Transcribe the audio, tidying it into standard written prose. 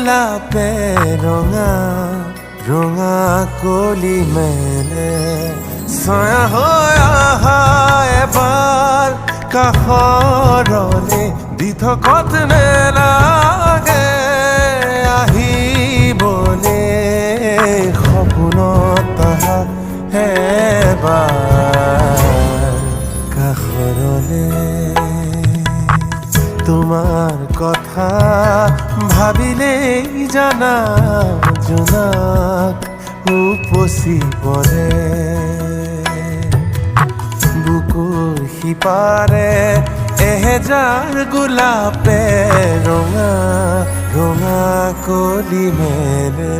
লাপে ৰঙা ৰঙা কলি মেলে ছয়া হৈ আহা এবাৰ কাষৰলে দি থকত নেলাগে আহিবলে সপোনত আহা এবাৰ কাষৰলে তোমাৰ কথা ভাবিলেই জানা জোনাক উপচি পৰে বুকুৰ সিপাৰে এহেজাৰ গোলাপে ৰঙা ৰঙা কলি মেলে